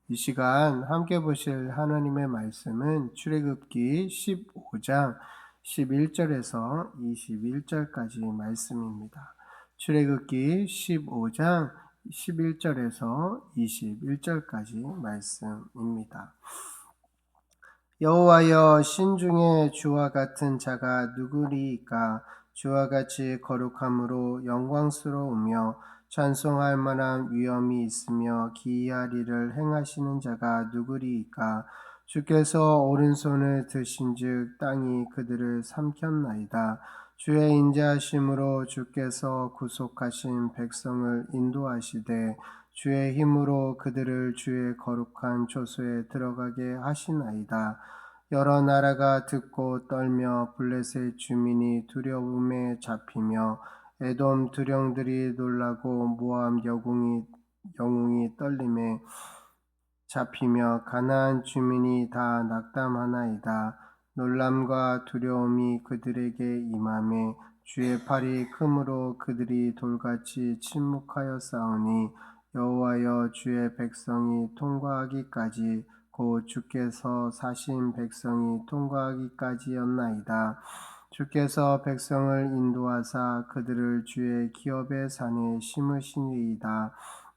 이 시간 함께 보실 하나님의 말씀은 출애굽기 15장 11절에서 21절까지 말씀입니다. 출애굽기 15장 11절에서 21절까지 말씀입니다. 여호와여, 신중에 주와 같은 자가 누구리이까? 주와 같이 거룩함으로 영광스러우며 찬송할 만한 위엄이 있으며 기이할 일을 행하시는 자가 누구리이까? 주께서 오른손을 드신즉 땅이 그들을 삼켰나이다. 주의 인자하심으로 주께서 구속하신 백성을 인도하시되 주의 힘으로 그들을 주의 거룩한 초소에 들어가게 하시나이다. 여러 나라가 듣고 떨며 블레셋 주민이 두려움에 잡히며 에돔 두령들이 놀라고 모압 영웅이 떨림에 잡히며 가나안 주민이 다 낙담하나이다. 놀람과 두려움이 그들에게 임하매 주의 팔이 크므로 그들이 돌같이 침묵하여 싸우니 여호와여, 주의 백성이 통과하기까지 곧 주께서 사신 백성이 통과하기까지였나이다. 주께서 백성을 인도하사 그들을 주의 기업의 산에 심으시니이다.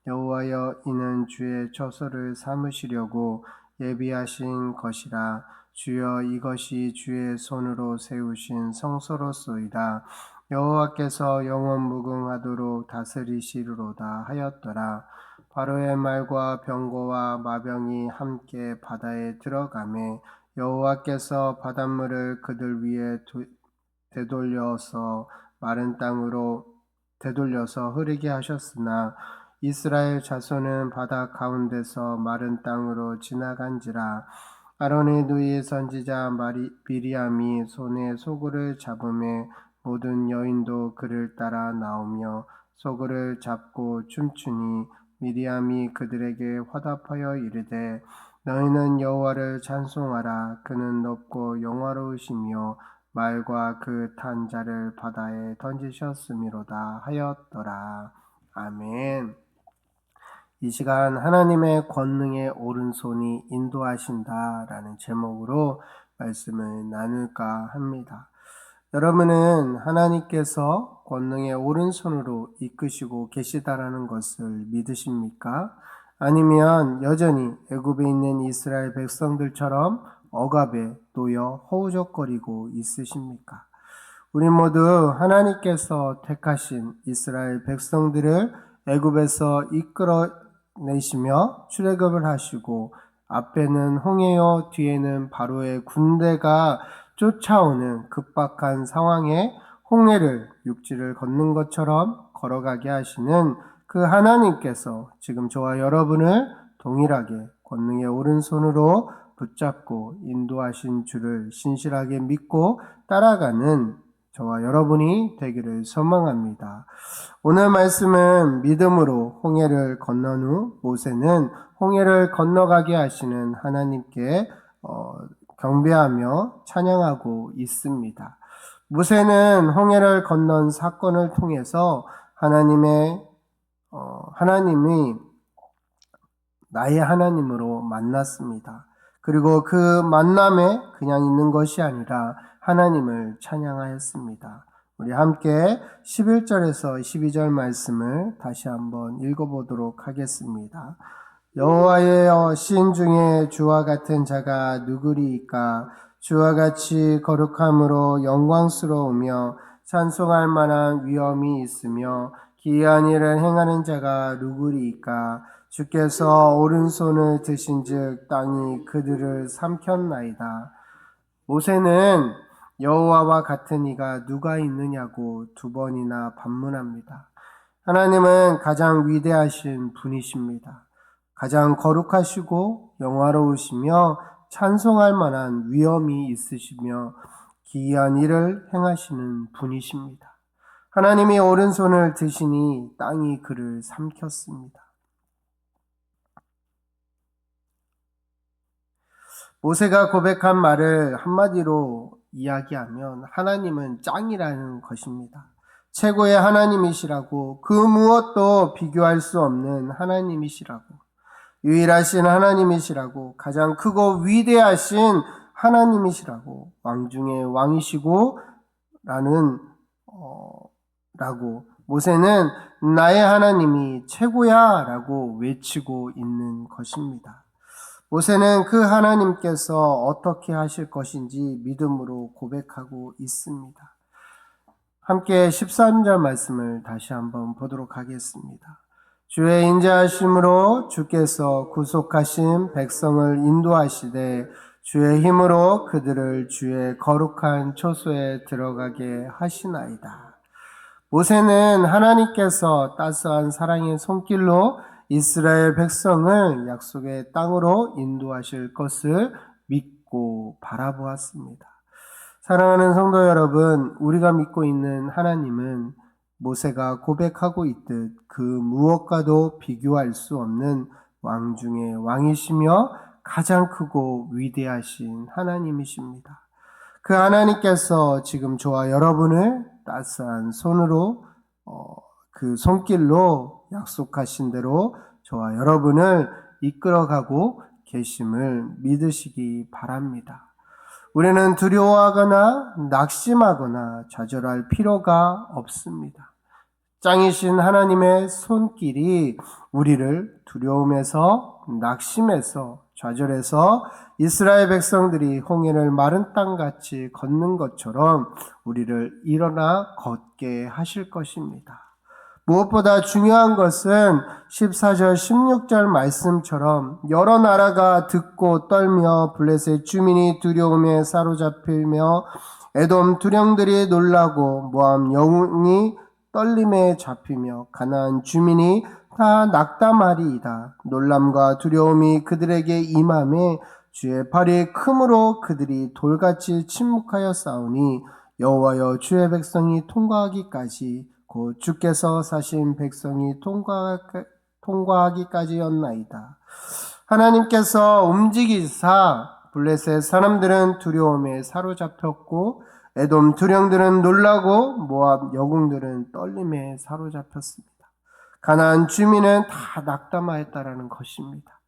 여호와여, 이는 주의 처소를 삼으시려고 예비하신 것이라. 주여, 이것이 주의 손으로 세우신 성소로소이다. 여호와께서 영원무궁하도록 다스리시리로다 하였더라. 바로의 말과 병거와 마병이 함께 바다에 들어가매 여호와께서 바닷물을 그들 위에 되돌려서 마른 땅으로 흐르게 하셨으나 이스라엘 자손은 바다 가운데서 마른 땅으로 지나간지라. 아론의 누이 선지자 미리암이 손에 소굴을 잡음에 모든 여인도 그를 따라 나오며 소굴을 잡고 춤추니 미리암이 그들에게 화답하여 이르되 너희는 여호와를 찬송하라. 그는 높고 영화로우시며 말과 그 탄 자를 바다에 던지셨음이로다 하였더라. 아멘. 이 시간 하나님의 권능의 오른손이 인도하신다라는 제목으로 말씀을 나눌까 합니다. 여러분은 하나님께서 권능의 오른손으로 이끄시고 계시다라는 것을 믿으십니까? 아니면 여전히 애굽에 있는 이스라엘 백성들처럼 억압에 놓여 허우적거리고 있으십니까? 우리 모두 하나님께서 택하신 이스라엘 백성들을 애굽에서 이끌어내시며 출애굽을 하시고 앞에는 홍해요 뒤에는 바로의 군대가 쫓아오는 급박한 상황에 홍해를 육지를 걷는 것처럼 걸어가게 하시는 그 하나님께서 지금 저와 여러분을 동일하게 권능의 오른손으로 붙잡고 인도하신 주를 신실하게 믿고 따라가는 저와 여러분이 되기를 소망합니다. 오늘 말씀은 믿음으로 홍해를 건넌 후 모세는 홍해를 건너가게 하시는 하나님께 경배하며 찬양하고 있습니다. 모세는 홍해를 건넌 사건을 통해서 하나님이 나의 하나님으로 만났습니다. 그리고 그 만남에 그냥 있는 것이 아니라 하나님을 찬양하였습니다. 우리 함께 11절에서 12절 말씀을 다시 한번 읽어보도록 하겠습니다. 여호와여, 신 중에 주와 같은 자가 누구리이까? 주와 같이 거룩함으로 영광스러우며 찬송할 만한 위엄이 있으며 기이한 일을 행하는 자가 누구리이까? 주께서 오른손을 드신즉 땅이 그들을 삼켰나이다. 모세는 여호와와 같은 이가 누가 있느냐고 두 번이나 반문합니다. 하나님은 가장 위대하신 분이십니다. 가장 거룩하시고 영화로우시며 찬송할 만한 위엄이 있으시며 기이한 일을 행하시는 분이십니다. 하나님이 오른손을 드시니 땅이 그를 삼켰습니다. 모세가 고백한 말을 한마디로 이야기하면 하나님은 짱이라는 것입니다. 최고의 하나님이시라고, 그 무엇도 비교할 수 없는 하나님이시라고. 유일하신 하나님이시라고, 가장 크고 위대하신 하나님이시라고, 왕 중에 왕이시고 라고 모세는 나의 하나님이 최고야 라고 외치고 있는 것입니다. 모세는 그 하나님께서 어떻게 하실 것인지 믿음으로 고백하고 있습니다. 함께 13절 말씀을 다시 한번 보도록 하겠습니다. 주의 인자하심으로 주께서 구속하신 백성을 인도하시되 주의 힘으로 그들을 주의 거룩한 초소에 들어가게 하시나이다. 모세는 하나님께서 따스한 사랑의 손길로 이스라엘 백성을 약속의 땅으로 인도하실 것을 믿고 바라보았습니다. 사랑하는 성도 여러분, 우리가 믿고 있는 하나님은 모세가 고백하고 있듯 그 무엇과도 비교할 수 없는 왕 중에 왕이시며 가장 크고 위대하신 하나님이십니다. 그 하나님께서 지금 저와 여러분을 따스한 손으로 그 손길로 약속하신 대로 저와 여러분을 이끌어가고 계심을 믿으시기 바랍니다. 우리는 두려워하거나 낙심하거나 좌절할 필요가 없습니다. 짱이신 하나님의 손길이 우리를 두려움에서, 낙심에서, 좌절해서 이스라엘 백성들이 홍해를 마른 땅같이 걷는 것처럼 우리를 일어나 걷게 하실 것입니다. 무엇보다 중요한 것은 14절 16절 말씀처럼 여러 나라가 듣고 떨며 블레셋 주민이 두려움에 사로잡히며 에돔 두령들이 놀라고 모압 영웅이 떨림에 잡히며 가나안 주민이 다 낙담하리이다. 놀람과 두려움이 그들에게 임함에 주의 팔이 크므로 그들이 돌같이 침묵하여 싸우니 여호와여 주의 백성이 통과하기까지 곧 주께서 사신 백성이 통과하기까지였나이다. 하나님께서 움직이사 블레셋 사람들은 두려움에 사로잡혔고 에돔 두령들은 놀라고 모압 여궁들은 떨림에 사로잡혔습니다. 가나안 주민은 다 낙담하였다라는 것입니다.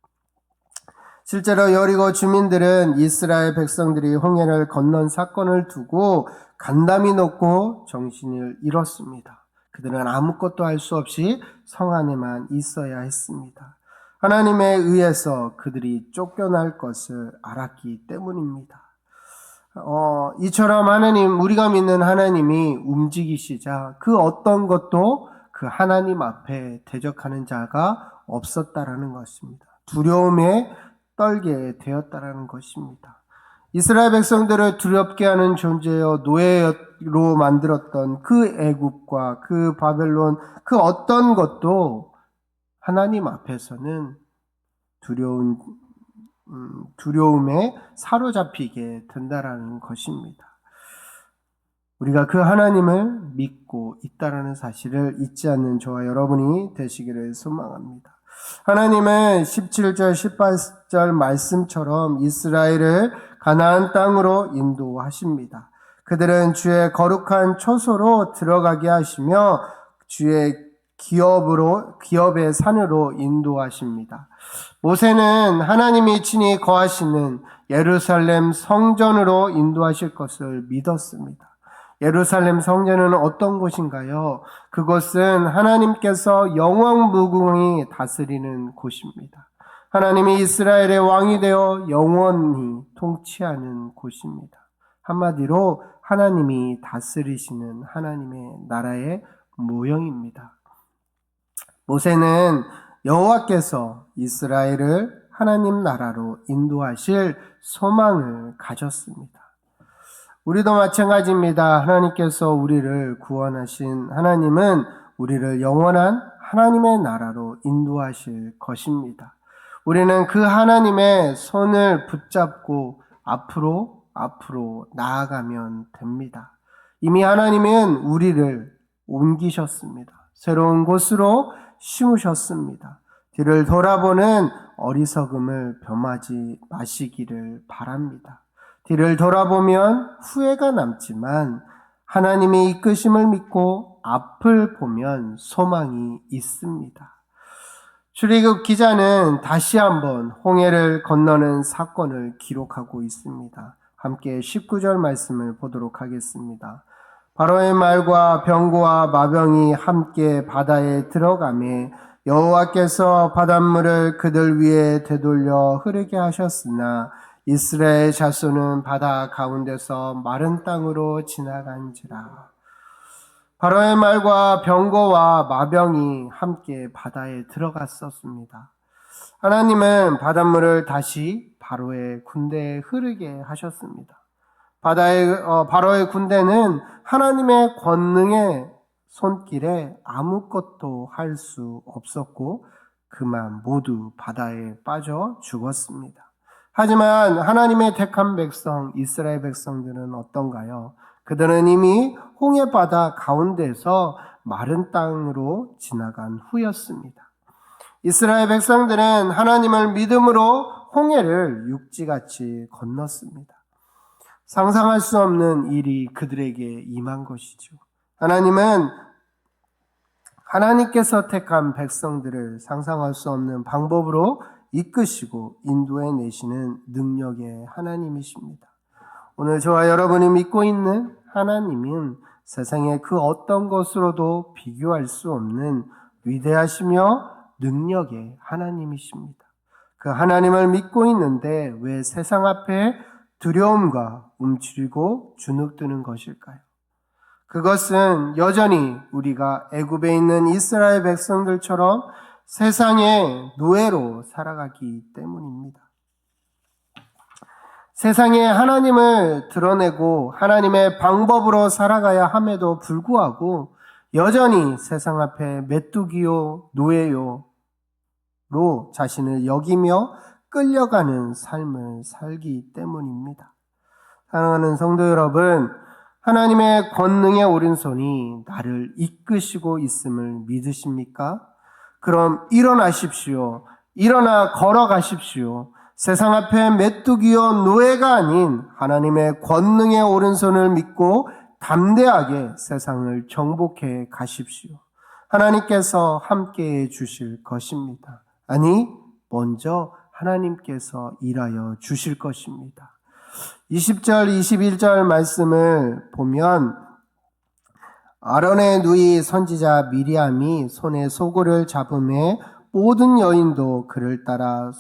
실제로 여리고 주민들은 이스라엘 백성들이 홍해를 건넌 사건을 두고 간담이 높고 정신을 잃었습니다. 그들은 아무것도 할 수 없이 성 안에만 있어야 했습니다. 하나님에 의해서 그들이 쫓겨날 것을 알았기 때문입니다. 이처럼 우리가 믿는 하나님이 움직이시자 그 어떤 것도 그 하나님 앞에 대적하는 자가 없었다라는 것입니다. 두려움에 떨게 되었다라는 것입니다. 이스라엘 백성들을 두렵게 하는 존재여 노예로 만들었던 그 애굽과 그 바벨론 그 어떤 것도 하나님 앞에서는 두려움에 사로잡히게 된다라는 것입니다. 우리가 그 하나님을 믿고 있다라는 사실을 잊지 않는 저와 여러분이 되시기를 소망합니다. 하나님은 17절 18절 말씀처럼 이스라엘을 가나안 땅으로 인도하십니다. 그들은 주의 거룩한 초소로 들어가게 하시며 주의 기업의 산으로 인도하십니다. 모세는 하나님이 친히 거하시는 예루살렘 성전으로 인도하실 것을 믿었습니다. 예루살렘 성전은 어떤 곳인가요? 그곳은 하나님께서 영원무궁히 다스리는 곳입니다. 하나님이 이스라엘의 왕이 되어 영원히 통치하는 곳입니다. 한마디로 하나님이 다스리시는 하나님의 나라의 모형입니다. 모세는 여호와께서 이스라엘을 하나님 나라로 인도하실 소망을 가졌습니다. 우리도 마찬가지입니다. 하나님께서 우리를 구원하신 하나님은 우리를 영원한 하나님의 나라로 인도하실 것입니다. 우리는 그 하나님의 손을 붙잡고 앞으로 나아가면 됩니다. 이미 하나님은 우리를 옮기셨습니다. 새로운 곳으로 심으셨습니다. 뒤를 돌아보는 어리석음을 범하지 마시기를 바랍니다. 뒤를 돌아보면 후회가 남지만 하나님의 이끄심을 믿고 앞을 보면 소망이 있습니다. 출애굽 기자는 다시 한번 홍해를 건너는 사건을 기록하고 있습니다. 함께 19절 말씀을 보도록 하겠습니다. 바로의 말과 병거와 마병이 함께 바다에 들어가매 여호와께서 바닷물을 그들 위에 되돌려 흐르게 하셨으나 이스라엘 자손은 바다 가운데서 마른 땅으로 지나간지라. 바로의 말과 병거와 마병이 함께 바다에 들어갔었습니다. 하나님은 바닷물을 다시 바로의 군대에 흐르게 하셨습니다. 바로의 군대는 하나님의 권능의 손길에 아무것도 할 수 없었고 그만 모두 바다에 빠져 죽었습니다. 하지만 하나님의 택한 백성 이스라엘 백성들은 어떤가요? 그들은 이미 홍해바다 가운데서 마른 땅으로 지나간 후였습니다. 이스라엘 백성들은 하나님을 믿음으로 홍해를 육지같이 건넜습니다. 상상할 수 없는 일이 그들에게 임한 것이죠. 하나님께서 택한 백성들을 상상할 수 없는 방법으로 이끄시고 인도해 내시는 능력의 하나님이십니다. 오늘 저와 여러분이 믿고 있는 하나님은 세상의 그 어떤 것으로도 비교할 수 없는 위대하시며 능력의 하나님이십니다. 그 하나님을 믿고 있는데 왜 세상 앞에 두려움과 움츠리고 주눅드는 것일까요? 그것은 여전히 우리가 애굽에 있는 이스라엘 백성들처럼 세상의 노예로 살아가기 때문입니다. 세상에 하나님을 드러내고 하나님의 방법으로 살아가야 함에도 불구하고 여전히 세상 앞에 메뚜기요 노예요로 자신을 여기며 끌려가는 삶을 살기 때문입니다. 사랑하는 성도 여러분, 하나님의 권능의 오른손이 나를 이끄시고 있음을 믿으십니까? 그럼 일어나십시오. 일어나 걸어가십시오. 세상 앞에 메뚜기요 노예가 아닌 하나님의 권능의 오른손을 믿고 담대하게 세상을 정복해 가십시오. 하나님께서 함께해 주실 것입니다. 아니, 먼저 하나님께서 일하여 주실 것입니다. 20절, 21절 말씀을 보면 아론의 누이 선지자 미리암이 손에 소고를 잡음에 모든 여인도 그를 따라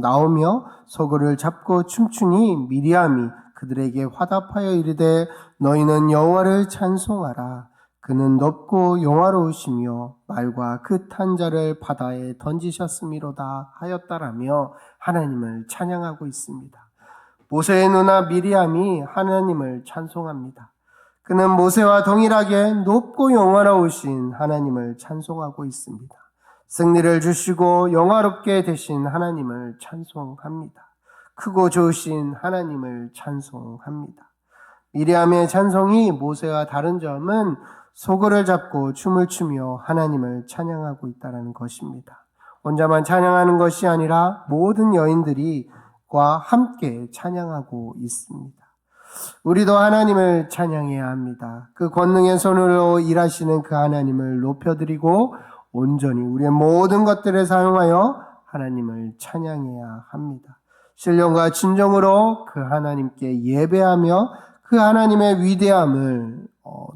나오며 소고를 잡고 춤추니 미리암이 그들에게 화답하여 이르되 너희는 여호와를 찬송하라. 그는 높고 영화로우시며 말과 그 탄 자를 바다에 던지셨음이로다 하였다라며 하나님을 찬양하고 있습니다. 모세의 누나 미리암이 하나님을 찬송합니다. 그는 모세와 동일하게 높고 영화로우신 하나님을 찬송하고 있습니다. 승리를 주시고 영화롭게 되신 하나님을 찬송합니다. 크고 좋으신 하나님을 찬송합니다. 미리암의 찬송이 모세와 다른 점은 소고를 잡고 춤을 추며 하나님을 찬양하고 있다는 것입니다. 혼자만 찬양하는 것이 아니라 모든 여인들과 함께 찬양하고 있습니다. 우리도 하나님을 찬양해야 합니다. 그 권능의 손으로 일하시는 그 하나님을 높여드리고 온전히 우리의 모든 것들을 사용하여 하나님을 찬양해야 합니다. 신령과 진정으로 그 하나님께 예배하며 그 하나님의 위대함을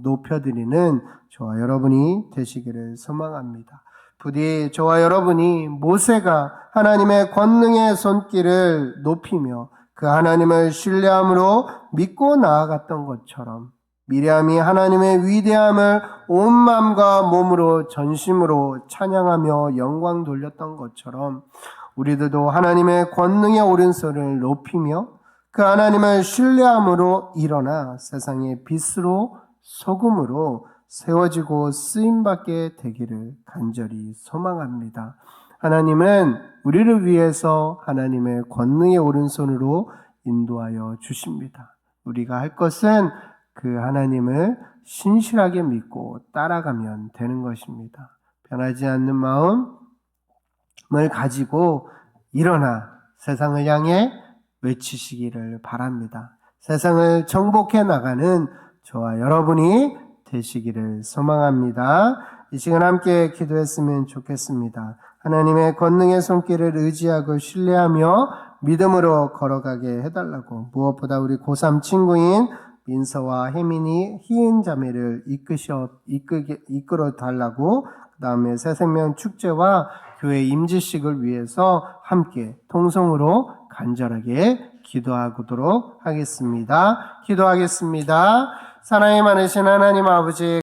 높여드리는 저와 여러분이 되시기를 소망합니다. 부디 저와 여러분이 모세가 하나님의 권능의 손길을 높이며 그 하나님을 신뢰함으로 믿고 나아갔던 것처럼 미리암이 하나님의 위대함을 온 마음과 몸으로 전심으로 찬양하며 영광 돌렸던 것처럼 우리들도 하나님의 권능의 오른손을 높이며 그 하나님을 신뢰함으로 일어나 세상의 빛으로 소금으로 세워지고 쓰임받게 되기를 간절히 소망합니다. 하나님은 우리를 위해서 하나님의 권능의 오른손으로 인도하여 주십니다. 우리가 할 것은 그 하나님을 신실하게 믿고 따라가면 되는 것입니다. 변하지 않는 마음을 가지고 일어나 세상을 향해 외치시기를 바랍니다. 세상을 정복해 나가는 저와 여러분이 되시기를 소망합니다. 이 시간 함께 기도했으면 좋겠습니다. 하나님의 권능의 손길을 의지하고 신뢰하며 믿음으로 걸어가게 해달라고, 무엇보다 우리 고3 친구인 민서와 혜민이 희은 자매를 이끌어 달라고, 그 다음에 새생명 축제와 교회 임지식을 위해서 함께 통성으로 간절하게 기도하도록 하겠습니다. 기도하겠습니다. 사랑이 많으신 하나님 아버지,